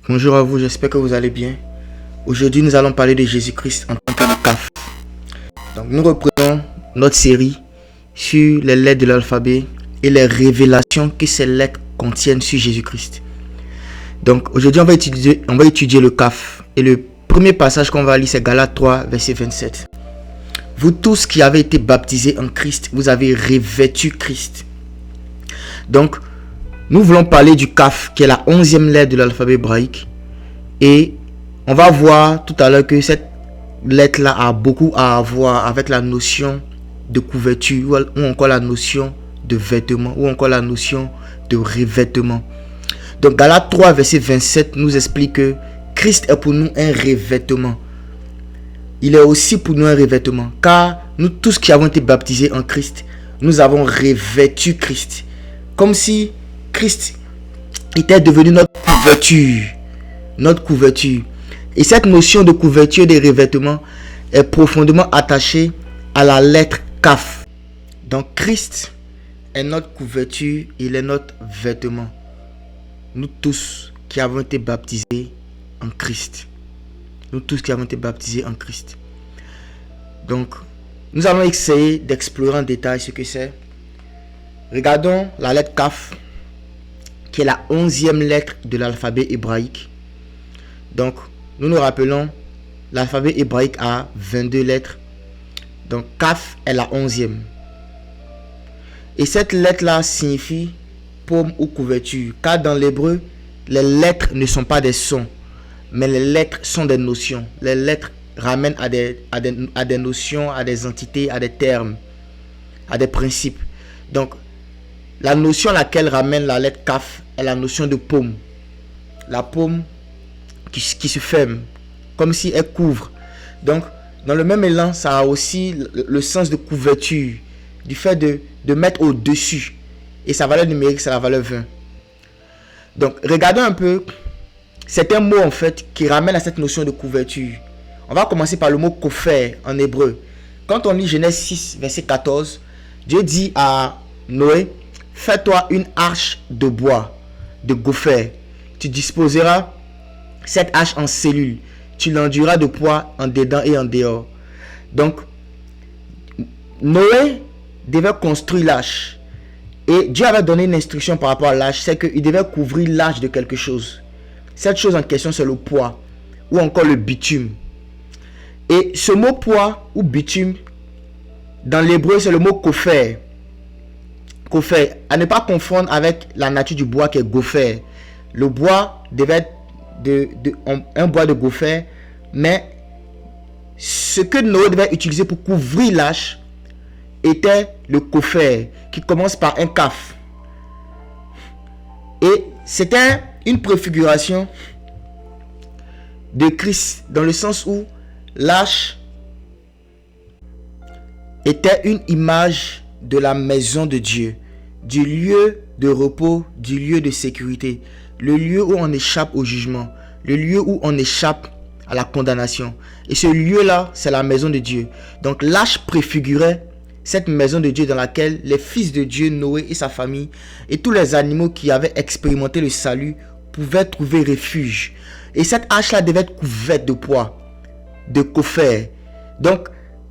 Bonjour à vous, j'espère que vous allez bien. Aujourd'hui, nous allons parler de Jésus-Christ en tant que le CAF. Donc, nous reprenons notre série sur les lettres de l'alphabet et les révélations que ces lettres contiennent sur Jésus-Christ. Donc, aujourd'hui, on va étudier le CAF. Et le premier passage qu'on va lire, c'est Galates 3, verset 27. Vous tous qui avez été baptisés en Christ, vous avez revêtu Christ. Donc, nous voulons parler du CAF, qui est la 11e lettre de l'alphabet hébraïque. Et on va voir tout à l'heure que cette lettre-là a beaucoup à voir avec la notion de couverture, ou encore la notion de vêtement, ou encore la notion de revêtement. Donc, Galates 3, verset 27 nous explique que Christ est pour nous un revêtement. Il est aussi pour nous un revêtement, car nous tous qui avons été baptisés en Christ, nous avons revêtu Christ. Comme si Christ était devenu notre couverture. Notre couverture. Et cette notion de couverture des revêtements est profondément attachée à la lettre CAF. Donc Christ est notre couverture, il est notre vêtement. Nous tous qui avons été baptisés en Christ. Nous tous qui avons été baptisés en Christ. Donc, nous allons essayer d'explorer en détail ce que c'est. Regardons la lettre CAF, qui est la 11e lettre de l'alphabet hébraïque. Donc, nous nous rappelons, l'alphabet hébraïque a 22 lettres. Donc, CAF est la 11e. Et cette lettre-là signifie paume ou couverture. Car dans l'hébreu, les lettres ne sont pas des sons, mais les lettres sont des notions. Les lettres ramènent à des notions, à des entités, à des termes, à des principes. Donc, la notion à laquelle ramène la lettre CAF est la notion de paume. La paume qui se ferme, comme si elle couvre. Donc, dans le même élan, ça a aussi le sens de couverture, du fait de mettre au-dessus. Et sa valeur numérique, c'est la valeur 20. Donc, regardons un peu certains mots, en fait, qui ramènent à cette notion de couverture. On va commencer par le mot kofer en hébreu. Quand on lit Genèse 6, verset 14, Dieu dit à Noé: fais-toi une arche de bois, de gopher. Tu disposeras cette arche en cellules. Tu l'enduiras de poids en dedans et en dehors. Donc, Noé devait construire l'arche. Et Dieu avait donné une instruction par rapport à l'arche, c'est qu'il devait couvrir l'arche de quelque chose. Cette chose en question, c'est le poids ou encore le bitume. Et ce mot poids ou bitume, dans l'hébreu, c'est le mot kofer. Kofer, à ne pas confondre avec la nature du bois qui est gopher. Le bois devait être un bois de gopher, mais ce que Noé devait utiliser pour couvrir l'arche était le kofer, qui commence par un kaf. Et c'était une préfiguration de Christ, dans le sens où l'arche était une image de la maison de Dieu, du lieu de repos, du lieu de sécurité, le lieu où on échappe au jugement, le lieu où on échappe à la condamnation. Et ce lieu-là, c'est la maison de Dieu. Donc l'arche préfigurait cette maison de Dieu dans laquelle les fils de Dieu, Noé et sa famille, et tous les animaux qui avaient expérimenté le salut pouvaient trouver refuge. Et cette arche-là devait être couverte de poids, de kofer. Donc,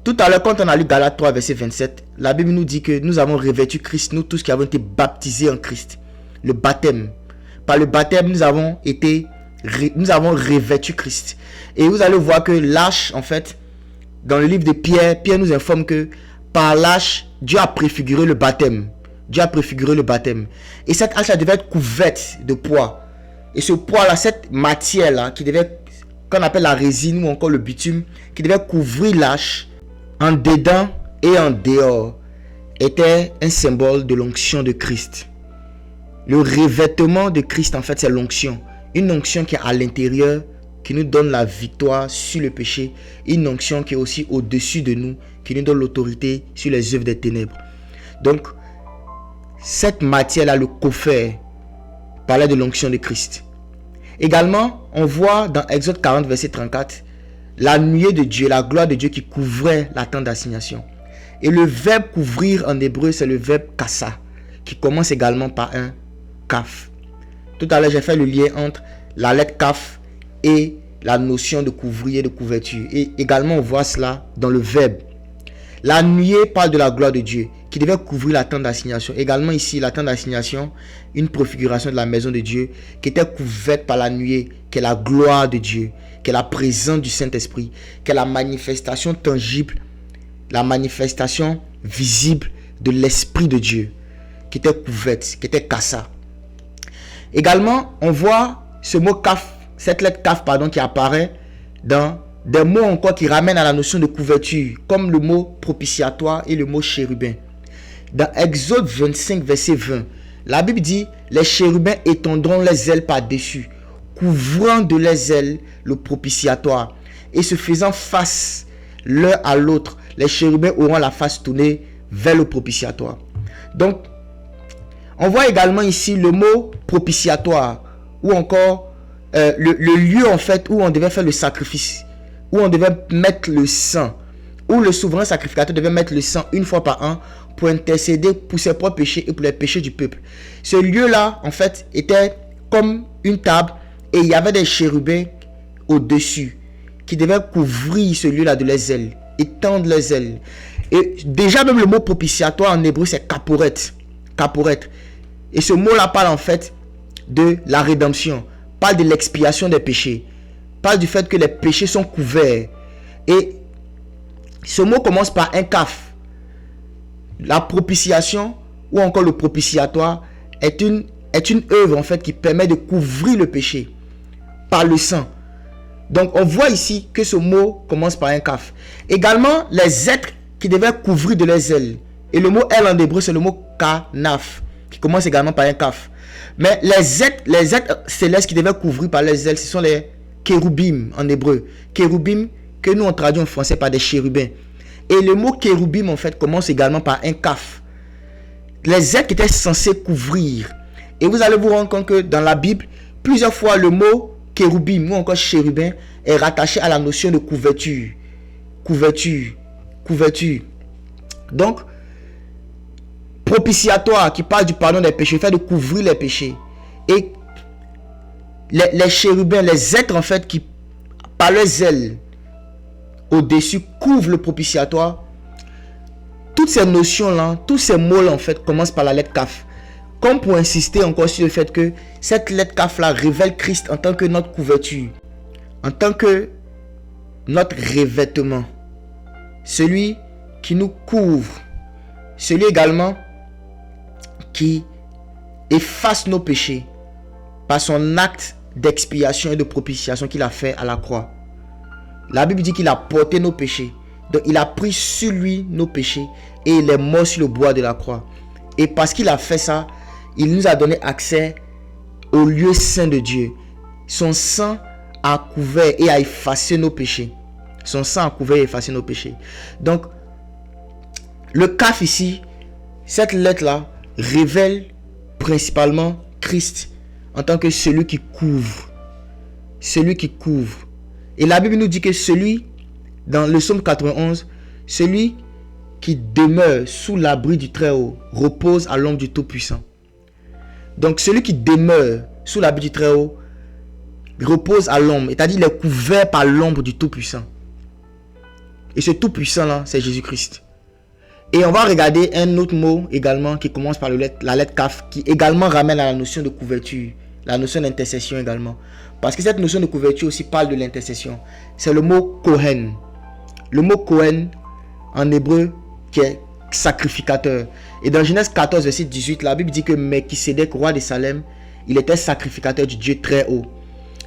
tout à l'heure, quand on a lu Galates 3, verset 27, la Bible nous dit que nous avons revêtu Christ, nous tous qui avons été baptisés en Christ. Le baptême. Par le baptême, nous avons revêtu Christ. Et vous allez voir que l'arche, en fait, dans le livre de Pierre, Pierre nous informe que par l'arche, Dieu a préfiguré le baptême. Dieu a préfiguré le baptême. Et cette arche devait être couverte de poids. Et ce poids-là, cette matière-là, qu'on appelle la résine ou encore le bitume, qui devait couvrir l'arche en dedans et en dehors, était un symbole de l'onction de Christ. Le revêtement de Christ, en fait, c'est l'onction. Une onction qui est à l'intérieur, qui nous donne la victoire sur le péché. Une onction qui est aussi au-dessus de nous, qui nous donne l'autorité sur les œuvres des ténèbres. Donc, cette matière-là, le kofer, parlait de l'onction de Christ. Également, on voit dans Exode 40, verset 34, la nuée de Dieu, la gloire de Dieu qui couvrait la tente d'assignation. Et le verbe couvrir en hébreu, c'est le verbe kassa, qui commence également par un kaf. Tout à l'heure, j'ai fait le lien entre la lettre kaf et la notion de couvrir, de couverture. Et également, on voit cela dans le verbe. La nuée parle de la gloire de Dieu qui devait couvrir la tente d'assignation. Également ici, la tente d'assignation, une préfiguration de la maison de Dieu qui était couverte par la nuée, qui est la gloire de Dieu, qui est la présence du Saint-Esprit, qui est la manifestation tangible, la manifestation visible de l'Esprit de Dieu, qui était couverte, qui était kassa. Également, on voit ce mot kaf, cette lettre kaf, pardon, qui apparaît dans des mots encore qui ramènent à la notion de couverture, comme le mot propitiatoire et le mot chérubin. Dans Exode 25, verset 20, la Bible dit: les chérubins étendront les ailes par-dessus, couvrant de leurs ailes le propitiatoire, et se faisant face l'un à l'autre, les chérubins auront la face tournée vers le propitiatoire. Donc, on voit également ici le mot propitiatoire, ou encore le lieu en fait où on devait faire le sacrifice, où on devait mettre le sang, où le souverain sacrificateur devait mettre le sang une fois par an pour intercéder pour ses propres péchés et pour les péchés du peuple. Ce lieu-là, en fait, était comme une table et il y avait des chérubins au-dessus qui devaient couvrir ce lieu-là de leurs ailes, étendre leurs ailes. Et déjà même le mot propitiatoire en hébreu, c'est kaporet. Kaporet. Et ce mot-là parle en fait de la rédemption, parle de l'expiation des péchés, parle du fait que les péchés sont couverts. Et ce mot commence par un kaf. La propitiation ou encore le propitiatoire est une œuvre en fait qui permet de couvrir le péché par le sang. Donc on voit ici que ce mot commence par un kaf. Également les êtres qui devaient couvrir de leurs ailes. Et le mot aile en hébreu c'est le mot kanaf qui commence également par un kaf. Mais les êtres célestes qui devaient couvrir par les ailes, ce sont les kéroubim en hébreu. Kéroubim que nous on traduit en français par des chérubins. Et le mot kéroubim en fait commence également par un kaf. Les êtres qui étaient censés couvrir. Et vous allez vous rendre compte que dans la Bible, plusieurs fois le mot kéroubim ou encore chérubin est rattaché à la notion de couverture. Couverture. Couverture. Donc, propitiatoire qui parle du pardon des péchés, le fait de couvrir les péchés. Et les chérubins, les êtres en fait qui par leurs ailes au-dessus couvrent le propitiatoire. Toutes ces notions-là, tous ces mots-là en fait commencent par la lettre kaf. Comme pour insister encore sur le fait que cette lettre kaf-là révèle Christ en tant que notre couverture, en tant que notre revêtement, celui qui nous couvre, celui également qui efface nos péchés par son acte d'expiation et de propitiation qu'il a fait à la croix. La Bible dit qu'il a porté nos péchés. Donc il a pris sur lui nos péchés et il est mort sur le bois de la croix. Et parce qu'il a fait ça, il nous a donné accès au lieu saint de Dieu. Son sang a couvert et a effacé nos péchés. Son sang a couvert et effacé nos péchés. Donc le kaf ici, cette lettre-là, révèle principalement Christ en tant que celui qui couvre. Celui qui couvre. Et la Bible nous dit que celui, dans le psaume 91, celui qui demeure sous l'abri du Très-Haut repose à l'ombre du Tout-Puissant. Donc celui qui demeure sous l'abri du Très-Haut repose à l'ombre, c'est-à-dire il est couvert par l'ombre du Tout-Puissant. Et ce Tout-Puissant là, c'est Jésus-Christ. Et on va regarder un autre mot également qui commence par la lettre kaf, qui également ramène à la notion de couverture, la notion d'intercession également. Parce que cette notion de couverture aussi parle de l'intercession. C'est le mot Kohen. Le mot Kohen en hébreu qui est sacrificateur. Et dans Genèse 14, verset 18, la Bible dit que Melchisédek, roi de Salem, il était sacrificateur du Dieu très haut.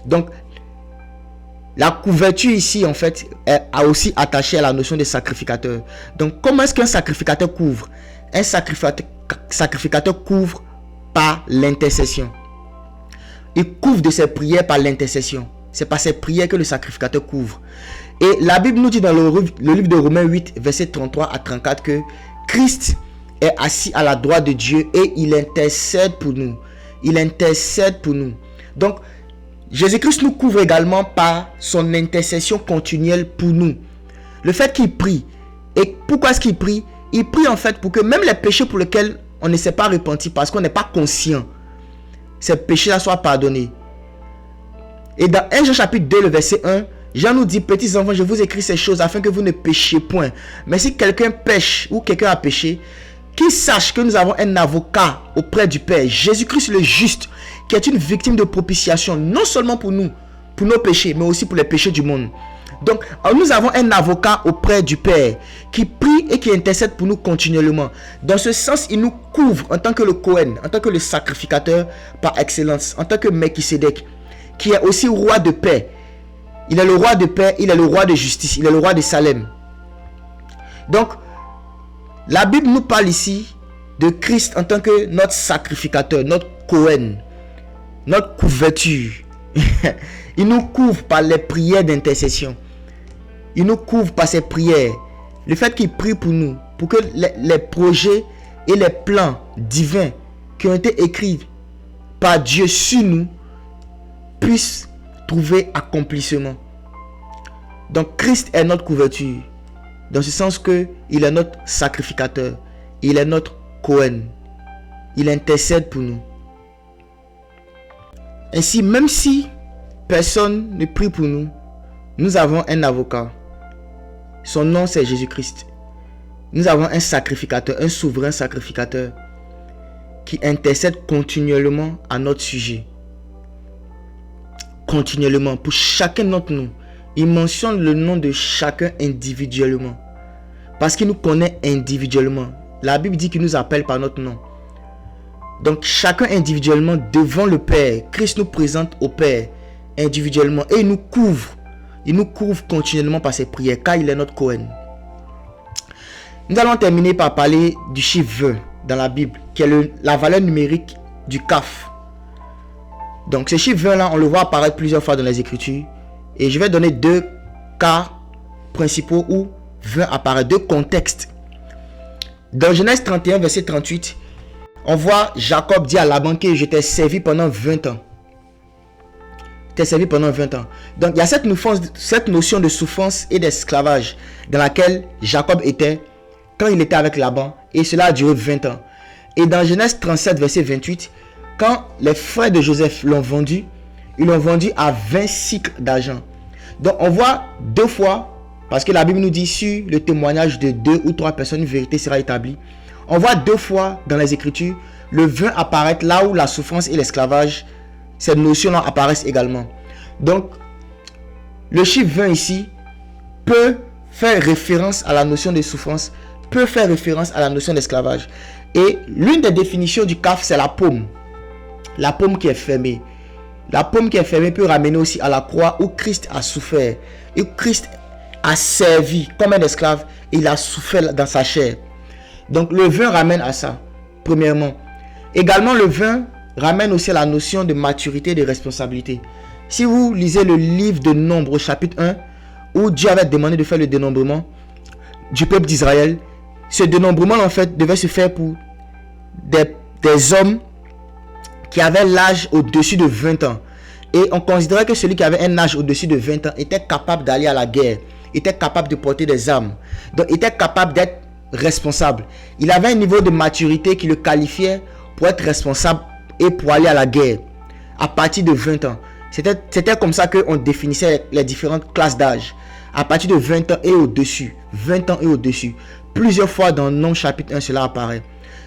Donc, la couverture ici, en fait, est aussi attachée à la notion de sacrificateur. Donc, comment est-ce qu'un sacrificateur couvre? Un sacrificateur couvre par l'intercession. Il couvre de ses prières par l'intercession. C'est par ses prières que le sacrificateur couvre. Et la Bible nous dit dans le livre de Romains 8, verset 33 à 34 que Christ est assis à la droite de Dieu et il intercède pour nous. Il intercède pour nous. Donc, Jésus-Christ nous couvre également par son intercession continuelle pour nous. Le fait qu'il prie. Et pourquoi est-ce qu'il prie? Il prie en fait pour que même les péchés pour lesquels on ne s'est pas repenti parce qu'on n'est pas conscient, ces péchés-là soient pardonnés. Et dans 1 Jean chapitre 2, le verset 1, Jean nous dit, petits enfants, je vous écris ces choses afin que vous ne péchiez point. Mais si quelqu'un pêche ou quelqu'un a péché, qu'il sache que nous avons un avocat auprès du Père, Jésus-Christ le juste, qui est une victime de propitiation, non seulement pour nous, pour nos péchés, mais aussi pour les péchés du monde. Donc, nous avons un avocat auprès du Père qui prie et qui intercède pour nous continuellement. Dans ce sens, il nous couvre en tant que le Cohen, en tant que le sacrificateur par excellence, en tant que Melchisédek, qui est aussi roi de paix. Il est le roi de paix, il est le roi de justice, il est le roi de Salem. Donc, la Bible nous parle ici de Christ en tant que notre sacrificateur, notre Cohen, notre couverture. Il nous couvre par les prières d'intercession. Il nous couvre par ses prières. Le fait qu'il prie pour nous, pour que les projets et les plans divins qui ont été écrits par Dieu sur nous puissent trouver accomplissement. Donc Christ est notre couverture, dans ce sens que il est notre sacrificateur, il est notre Cohen, il intercède pour nous. Ainsi, même si personne ne prie pour nous, nous avons un avocat. Son nom c'est Jésus-Christ. Nous avons un sacrificateur, un souverain sacrificateur qui intercède continuellement à notre sujet. Continuellement, pour chacun d'entre nous. Il mentionne le nom de chacun individuellement. Parce qu'il nous connaît individuellement. La Bible dit qu'il nous appelle par notre nom. Donc chacun individuellement devant le Père. Christ nous présente au Père individuellement. Et il nous couvre. Il nous couvre continuellement par ses prières. Car il est notre Cohen. Nous allons terminer par parler du chiffre 20 dans la Bible. Qui est la valeur numérique du CAF. Donc ce chiffre 20 là, on le voit apparaître plusieurs fois dans les Écritures. Et je vais donner deux cas principaux où 20 apparaît, deux contextes. Dans Genèse 31, verset 38, on voit Jacob dire à Laban que je t'ai servi pendant 20 ans. T'ai servi pendant 20 ans. Donc il y a cette notion de souffrance et d'esclavage dans laquelle Jacob était quand il était avec Laban. Et cela a duré 20 ans. Et dans Genèse 37, verset 28, quand les frères de Joseph l'ont vendu, ils l'ont vendu à 20 cycles d'argent. Donc on voit deux fois, parce que la Bible nous dit sur le témoignage de 2 ou 3 personnes, une vérité sera établie. On voit deux fois dans les Écritures le 20 apparaître là où la souffrance et l'esclavage, cette notion-là apparaissent également. Donc le chiffre 20 ici peut faire référence à la notion de souffrance, peut faire référence à la notion d'esclavage. Et l'une des définitions du CAF, c'est la paume. La paume qui est fermée. La paume qui est fermée peut ramener aussi à la croix où Christ a souffert. Et Christ a servi comme un esclave. Et il a souffert dans sa chair. Donc le vin ramène à ça, premièrement. Également, le vin ramène aussi à la notion de maturité et de responsabilité. Si vous lisez le livre de Nombres au chapitre 1, où Dieu avait demandé de faire le dénombrement du peuple d'Israël, ce dénombrement en fait devait se faire pour des hommes qui avaient l'âge au-dessus de 20 ans. Et on considérait que celui qui avait un âge au-dessus de 20 ans était capable d'aller à la guerre, était capable de porter des armes, donc était capable d'être responsable. Il avait un niveau de maturité qui le qualifiait pour être responsable et pour aller à la guerre à partir de 20 ans. C'était comme ça qu'on définissait les différentes classes d'âge. À partir de 20 ans et au-dessus. 20 ans et au-dessus. Plusieurs fois dans Nombres chapitre 1, cela apparaît.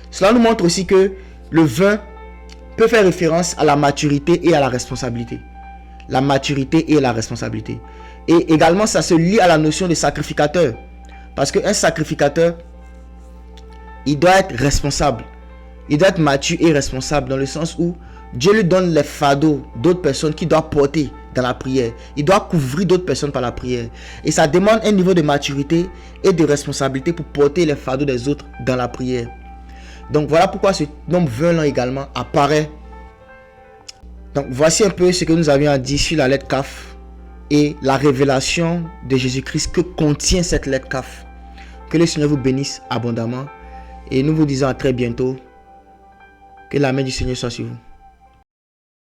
Cela nous montre aussi que le 20 peut faire référence à la maturité et à la responsabilité. La maturité et la responsabilité. Et également, ça se lie à la notion de sacrificateur. Parce qu'un sacrificateur, il doit être responsable. Il doit être mature et responsable dans le sens où Dieu lui donne les fardeaux d'autres personnes qu'il doit porter dans la prière. Il doit couvrir d'autres personnes par la prière. Et ça demande un niveau de maturité et de responsabilité pour porter les fardeaux des autres dans la prière. Donc voilà pourquoi ce nombre 20 là également apparaît. Donc voici un peu ce que nous avions à dire sur la lettre CAF et la révélation de Jésus-Christ que contient cette lettre CAF. Que le Seigneur vous bénisse abondamment et nous vous disons à très bientôt. Que la main du Seigneur soit sur vous.